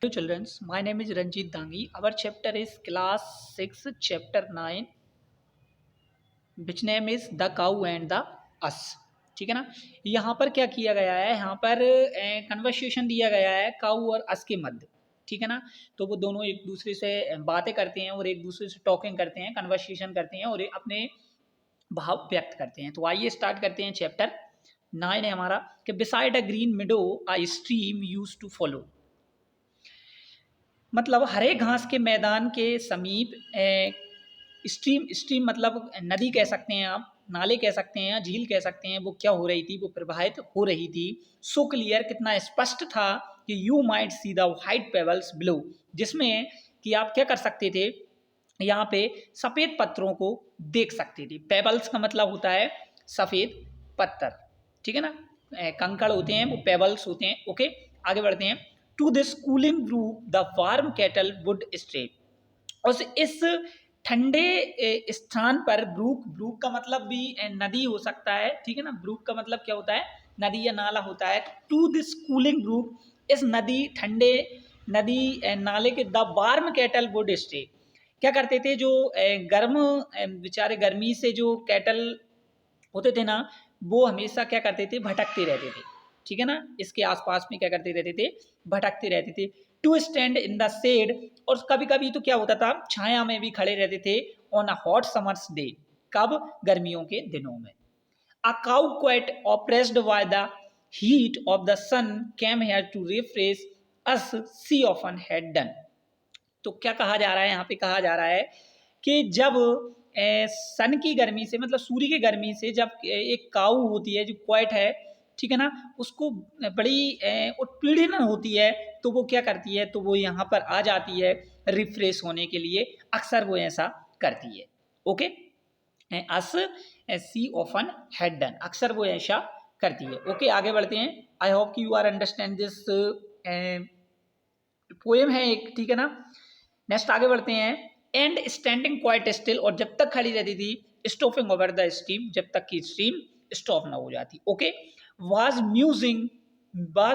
Hello children, my name is Ranjit Dangi. Our chapter is class 6 chapter 9 which name is the cow and the us. ठीक है ना। यहाँ पर क्या किया गया है, यहाँ पर कन्वर्सेशन दिया गया है काऊ और अस के मध्य। ठीक है ना। तो वो दोनों एक दूसरे से बातें करते हैं और एक दूसरे से टॉकिंग करते हैं, कन्वर्सेशन करते हैं और अपने भाव व्यक्त करते हैं। तो आइए स्टार्ट करते हैं। चैप्टर 9 है हमारा कि beside a green meadow a stream used to follow. मतलब हरे घास के मैदान के समीप स्ट्रीम मतलब नदी कह सकते हैं आप, नाले कह सकते हैं या झील कह सकते हैं, वो क्या हो रही थी, वो प्रवाहित हो रही थी। सो क्लियर, कितना स्पष्ट था कि you might see the white pebbles below, जिसमें कि आप क्या कर सकते थे, यहाँ पे सफ़ेद पत्थरों को देख सकते थे। पेबल्स का मतलब होता है सफ़ेद पत्थर। ठीक है ना। कंकड़ होते हैं वो पेबल्स होते हैं। ओके, आगे बढ़ते हैं। To this cooling brook the warm cattle would stay. और इस ठंडे स्थान पर, ब्रूक का मतलब भी नदी हो सकता है। ठीक है ना। ब्रूक का मतलब क्या होता है, नदी या नाला होता है। टू दिस कूलिंग ब्रूक, इस नदी, ठंडे नदी नाले के the warm cattle would stay. क्या करते थे, जो गर्म बेचारे गर्मी से जो कैटल होते थे ना, वो हमेशा क्या करते थे, भटकते रहते थे। ठीक है ना। इसके आसपास में क्या करते रहते थे, भटकते रहते थे। To stand in the shade, और कभी कभी तो क्या होता था, छाया में भी खड़े रहते थे। On a hot summer's day, कब, गर्मियों के दिनों में। A cow quite oppressed by the heat of the sun came here to refresh as she often had done. तो क्या कहा जा रहा है, यहाँ पे कहा जा रहा है कि जब सन की गर्मी से, मतलब सूर्य की गर्मी से, जब एक काऊ होती है जो क्वाइट है, ठीक है ना, उसको बड़ी उत्पीड़न होती है, तो वो क्या करती है, तो वो यहाँ पर आ जाती है रिफ्रेश होने के लिए। अक्सर वो ऐसा करती है। Okay, as she often had done, अक्सर वो ऐसा करती है। ओके, आगे बढ़ते हैं। आई होप कि you are understand this poem है एक। ठीक है ना। नेक्स्ट आगे बढ़ते हैं। एंड स्टैंडिंग क्वाइट स्टिल, और जब तक खड़ी रहती थी, स्टॉपिंग ओवर द स्ट्रीम, जब तक की स्ट्रीम स्टॉप ना हो जाती। ओके, वाज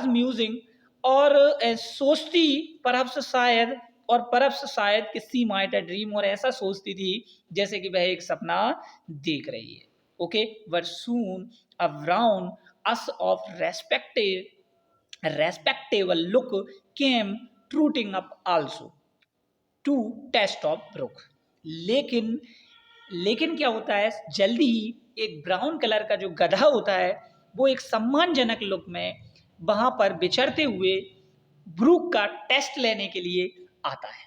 म्यूजिंग, और सोचती, परहप्स शायद, और परहप्स शायद कि सी माइट अ ड्रीम, और ऐसा सोचती थी जैसे कि वह एक सपना देख रही है। Okay, but soon a brown us of respectable look came trotting up also to test of brook। लेकिन लेकिन क्या होता है, जल्दी ही एक ब्राउन कलर का जो गधा होता है, वो एक सम्मानजनक लुक में वहां पर विचरते हुए ब्रूक का टेस्ट लेने के लिए आता है।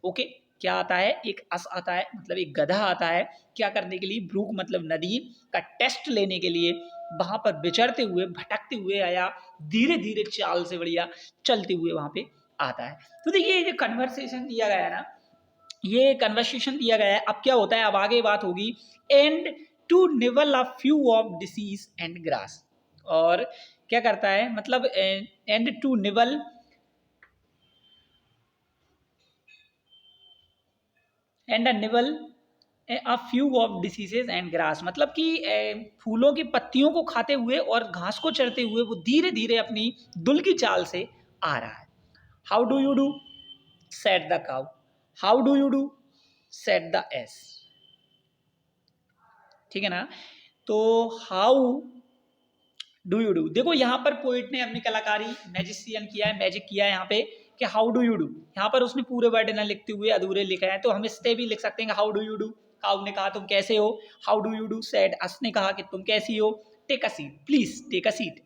ओके, क्या आता है, एक अस आता है, मतलब एक गधा आता है, क्या करने के लिए, ब्रूक मतलब नदी का टेस्ट लेने के लिए वहां पर विचरते हुए, भटकते हुए आया, धीरे धीरे चाल से बढ़िया चलते हुए वहां पे आता है। तो देखिए, ये जो कन्वर्सेशन दिया गया है ना, ये कन्वर्सेशन दिया गया है। अब क्या होता है, अब आगे बात होगी। एंड टू निवल a few of disease and grass, और क्या करता है, मतलब एंड टू निवल, एंड अ निवल a few of diseases and grass, मतलब कि फूलों की पत्तियों को खाते हुए और घास को चरते हुए वो धीरे धीरे अपनी दुल की चाल से आ रहा है। How do you do said the cow, how do you do said the S. ठीक है ना। तो हाउ डू यू डू, देखो यहाँ पर पोइट ने अपनी कलाकारी, मैजिशियन किया है, मैजिक किया है यहाँ पे, कि हाउ डू यू डू। यहाँ पर उसने पूरे वर्ड ना लिखते हुए अधूरे लिखे हैं, तो हम इससे भी लिख सकते हैं how do you do. Cow ने कहा तुम कैसे हो, how do you do said us ने कहा कि तुम कैसी हो। Take a seat please, take a seat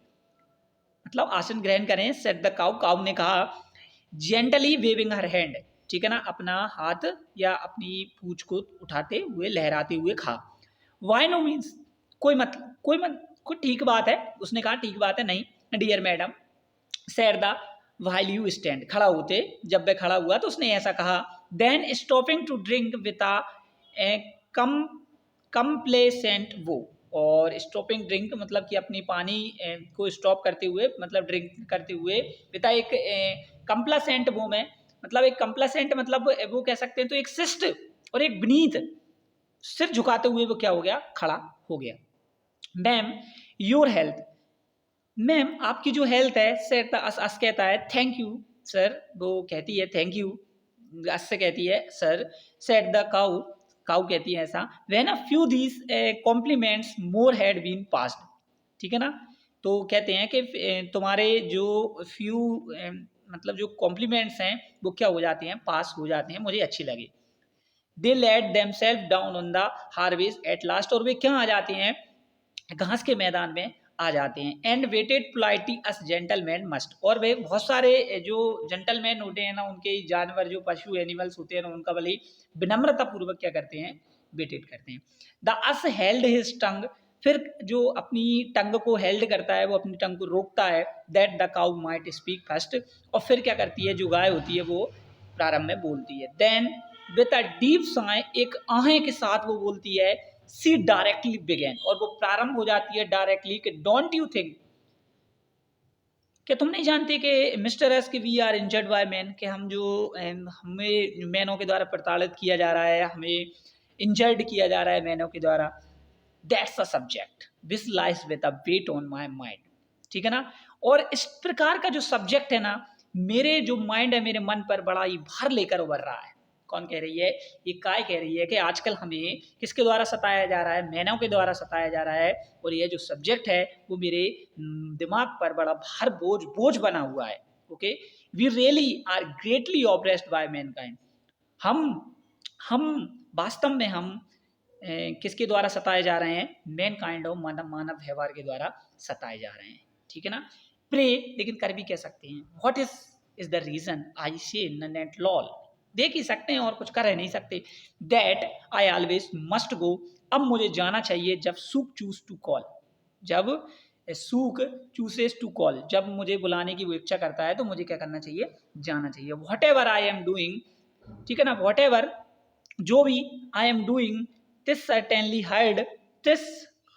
मतलब आसन ग्रहण करें। सेड द काउ, काउ ने कहा, जेंटली वेविंग हर हैंड, ठीक है ना, अपना हाथ या अपनी पूंछ को उठाते हुए, लहराते हुए कहा। वाई नो मीन्स, कोई ठीक बात है, उसने कहा ठीक बात है, नहीं। Dear madam said the while you stand, खड़ा होते, जब वह खड़ा हुआ तो उसने ऐसा कहा। Then stopping to drink with a calm complacent वो, और स्टॉपिंग ड्रिंक मतलब कि अपनी पानी को स्टॉप करते हुए, मतलब ड्रिंक करते हुए, विद एक कंप्लासेंट वो में, मतलब एक कंप्लासेंट मतलब वो कह सकते हैं, तो एक शिष्ट और एक विनीत, सिर झुकाते हुए वो क्या हो गया, खड़ा हो गया। मैम योर हेल्थ, मैम आपकी जो हेल्थ है, सेट अस कहता है, थैंक यू सर वो कहती है थैंक यू, अस से कहती है sir, said the cow, cow कहती है ऐसा, when a few these compliments more had been passed, ठीक है ना। तो कहते हैं कि तुम्हारे जो फ्यू मतलब जो कॉम्प्लीमेंट्स हैं वो क्या हो जाते हैं, पास हो जाते हैं, मुझे अच्छी लगे। They let themselves down on the harvest at last, और वे क्या आ जाते हैं, घास के मैदान में आ जाते हैं। And waited politely as gentleman must, और वे बहुत सारे जो जेंटलमैन होते हैं ना, उनके जानवर जो पशु एनिमल्स होते हैं ना, उनका भले विनम्रता पूर्वक क्या करते हैं, वेटेड करते हैं। द अस हेल्ड हिज टंग, फिर जो अपनी टंग को हेल्ड करता है, वो अपनी टंग को रोकता है, that the cow might speak first, और फिर क्या करती है, जो गाय होती है वो प्रारंभ में बोलती है। Then with a deep sigh, एक आहें के साथ वो बोलती है, सी डायरेक्टली बिगेन, और वो प्रारंभ हो जाती है डायरेक्टली कि डोंट यू थिंक, क्या तुम नहीं जानते कि मिस्टर एस कि we are injured by man, कि हम जो हमें मैनों के द्वारा प्रताड़ित किया जा रहा है, हमें इंजर्ड किया जा रहा है मैनों के द्वारा। That's a subject which lies with a weight on my mind, ठीक है ना। और इस प्रकार का जो सब्जेक्ट है ना, मेरे जो माइंड है, मेरे मन पर बड़ा ही भार लेकर उभर रहा है। कौन कह रही है, ये काय कह रही है कि आजकल हमें किसके द्वारा सताया जा रहा है, मैनों के द्वारा सताया जा रहा है, और ये जो सब्जेक्ट है वो मेरे दिमाग पर बड़ा भार बोझ बोझ बना हुआ है। Okay, we really are greatly oppressed by mankind, हम हम वास्तव में हम किसके द्वारा सताए जा रहे हैं, मैन काइंड ऑफ मानव व्यवहार के द्वारा सताए जा रहे हैं, ठीक है ना। प्रे, लेकिन कर भी कह सकते हैं, what is the reason I say net lol, देख ही सकते हैं और कुछ कर नहीं सकते। That I always must go, अब मुझे जाना चाहिए, जब सूक चूज टू कॉल, जब सूक चूसेस टू कॉल, जब मुझे बुलाने की वो इच्छा करता है तो मुझे क्या करना चाहिए, जाना चाहिए। What ever I am doing, ठीक है ना, व्हाट एवर जो भी I am doing, this certainly hard, this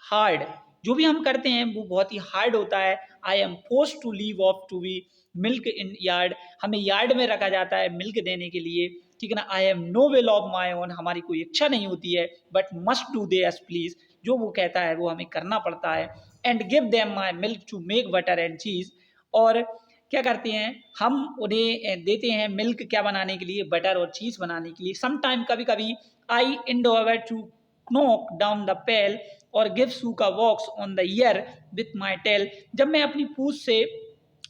hard, जो भी हम करते हैं वो बहुत ही हार्ड होता है। I am force to leave off to be milk in yard, हमें यार्ड में रखा जाता है मिल्क देने के लिए, ठीक है ना। I am no will of my own, हमारी कोई इच्छा नहीं होती है, but must do they as please, जो वो कहता है वो हमें करना पड़ता है। And give them my milk to make butter and cheese, और क्या करते हैं, हम उन्हें देते हैं मिल्क क्या बनाने के लिए, बटर और चीज बनाने के लिए। समटाइम, कभी कभी, I endeavour to knock down the pail और give Suka walks on the ear with my tail, जब मैं अपनी पूंछ से,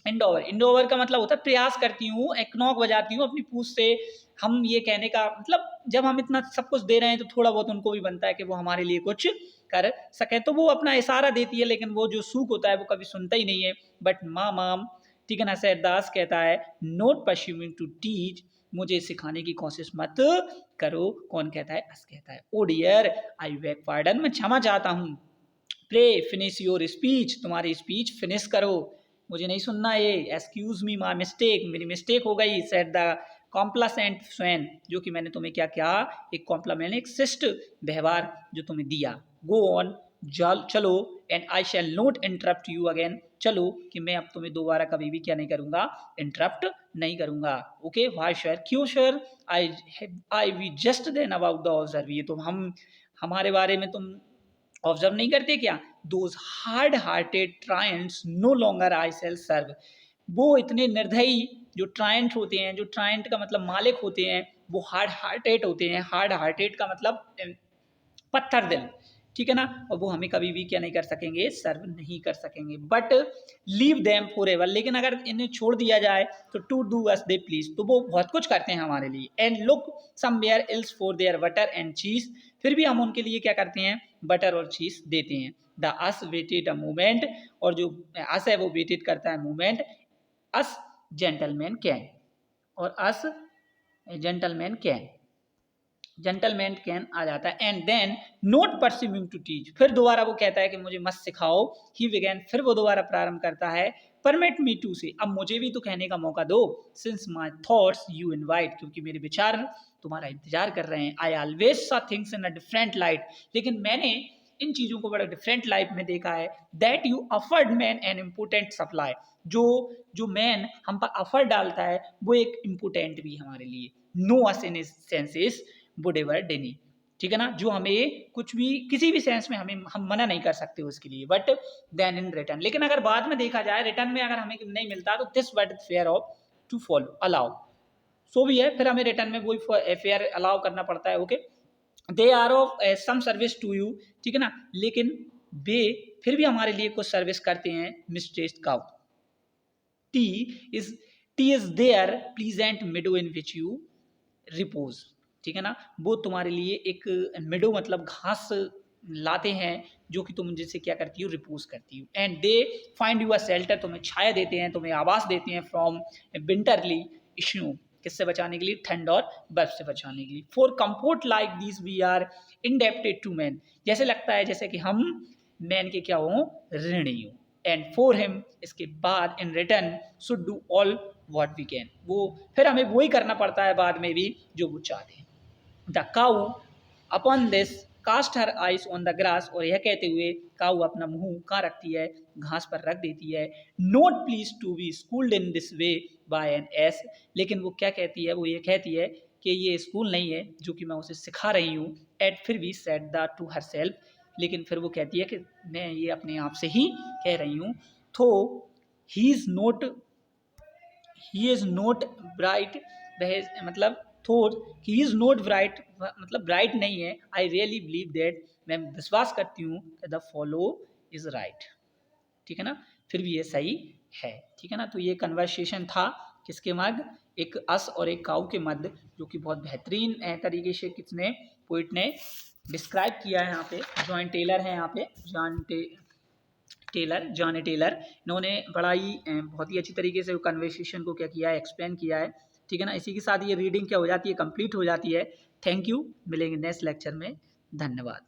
इंडोवर, इंडोवर का मतलब होता है प्रयास करती हूँ, एक नॉक बजाती हूँ अपनी पूंछ से, हम ये कहने का मतलब जब हम इतना सब कुछ दे रहे हैं तो थोड़ा बहुत उनको भी बनता है कि वो हमारे लिए कुछ कर सके, तो वो अपना इशारा देती है, लेकिन वो जो सूक होता है वो कभी सुनता ही नहीं है। बट माम, ठीक है ना, सैदास कहता है, नोट परस्यूमिंग टू टीच, मुझे सिखाने की कोशिश मत करो। कौन कहता है, अस कहता है। ओ डियर आई बेग पार्डन, मैं क्षमा चाहता हूँ। प्रे फिनिश योर स्पीच, तुम्हारी स्पीच फिनिश करो, मुझे नहीं सुनना ये। एक्सक्यूज मी माई मिस्टेक, मेरी मिस्टेक हो गई। सेड द कॉम्प्लासेंट स्वैन, जो कि मैंने तुम्हें क्या किया, एक कॉम्प्लामेंट, एक शिष्ट व्यवहार जो तुम्हें दिया। गो ऑन, चलो, and I shall not interrupt you again, चलो कि मैं अब तुम्हें दोबारा कभी भी क्या नहीं करूंगा, इंटरप्ट नहीं करूंगा। ओके, वाई श्योर, क्यों sure, I we just then about the observe, ये तुम हम हमारे बारे में तुम ऑब्जर्व नहीं करते क्या, those hard hearted tyrants no longer I sell serve, वो इतने निर्दयी जो ट्रायंट होते हैं, जो ट्रायंट का मतलब मालिक होते हैं, वो हार्ड हार्टेड होते हैं। हार्ड हार्टेड का मतलब पत्थर दिल, ठीक है ना, और वो हमें कभी भी क्या नहीं कर सकेंगे, सर्व नहीं कर सकेंगे। But leave them forever, लेकिन अगर इन्हें छोड़ दिया जाए तो to do as they please, तो वो बहुत कुछ करते हैं हमारे लिए। And look somewhere else for their butter and cheese, फिर भी हम उनके लिए क्या करते हैं, बटर और चीज देते हैं। The us weighted a movement, और जो अस है वो वेटेड करता है मूवमेंट। अस जेंटलमैन कैन, और us gentleman can, gentleman can आ जाता है। And then not presuming to teach, फिर दोबारा वो कहता है कि मुझे मत सिखाओ। ही बिगैन, फिर वो दोबारा प्रारंभ करता है, परमिट मी टू से, अब मुझे भी तो कहने का मौका दो। Since my thoughts you invite, क्योंकि मेरे विचार तुम्हारा इंतजार कर रहे हैं। आई ऑलवेज सा things in a different light, लेकिन मैंने इन चीज़ों को बड़ा डिफरेंट लाइट में देखा है। That you afford man an important supply, जो जो मैन हम पर अफर डालता है वो एक इम्पोर्टेंट भी हमारे लिए। No us in senses would ever deny, ठीक है ना, जो हमें कुछ भी किसी भी सेंस में हमें हम मना नहीं कर सकते उसके लिए। बट देन इन रिटर्न, लेकिन अगर बाद में देखा जाए, रिटर्न में अगर हमें नहीं मिलता, तो this but fair of to follow, allow, सो भी है, फिर हमें रिटर्न में वही फेयर अलाउ करना पड़ता है। Okay, they are of some service to you, ठीक है ना, लेकिन वे फिर भी हमारे लिए कुछ सर्विस करते हैं। Mistress cow, it is it is their pleasant meadow in which you repose, ठीक है ना, वो तुम्हारे लिए एक मिडो मतलब घास लाते हैं जो कि तुम जिससे क्या करती हो, रिपोज करती हो। And they find you a shelter, तुम्हें छाया देते हैं, तुम्हें आवास देते हैं, फ्रॉम विंटरली स्नो, किससे बचाने के लिए, ठंड और बर्फ से बचाने के लिए। For comfort like this we are indebted to man, जैसे लगता है जैसे कि हम मैन के क्या हो, ऋणी हो। एंड फॉर हिम, इसके बाद in return should do all what we can, वो फिर हमें वही करना पड़ता है बाद में भी जो वो चाहते हैं। The cow upon this cast her eyes on the grass, और यह कहते हुए काऊ अपना मुंह कहाँ रखती है, घास पर रख देती है। Not please to be schooled in this way by an ass, लेकिन वो क्या कहती है, वो ये कहती है कि ये स्कूल नहीं है जो कि मैं उसे सिखा रही हूँ। एट फिर भी said the to herself, लेकिन फिर वो कहती है कि मैं ये अपने आप से ही कह रही हूँ। तो ही इज नोट ब्राइट, मतलब thought he is note bright मतलब ब्राइट नहीं है। आई रियली बिलीव दैट, मैं विश्वास करती हूँ द फॉलो इज राइट, ठीक है ना, फिर भी ये सही है, ठीक है ना। तो ये कन्वर्सेशन था किसके मध्य, एक अस और एक काऊ के मध्य, जो कि बहुत बेहतरीन तरीके से किसने, पोइट ने डिस्क्राइब किया है। यहाँ पे जॉन टेलर है, यहाँ पे जॉन ए टेलर, इन्होंने बड़ा ही बहुत ही अच्छी तरीके से कन्वर्सेशन को क्या किया है, एक्सप्लेन किया है, ठीक है ना। इसी के साथ ये रीडिंग क्या हो जाती है, कंप्लीट हो जाती है। थैंक यू, मिलेंगे नेक्स्ट लेक्चर में, धन्यवाद।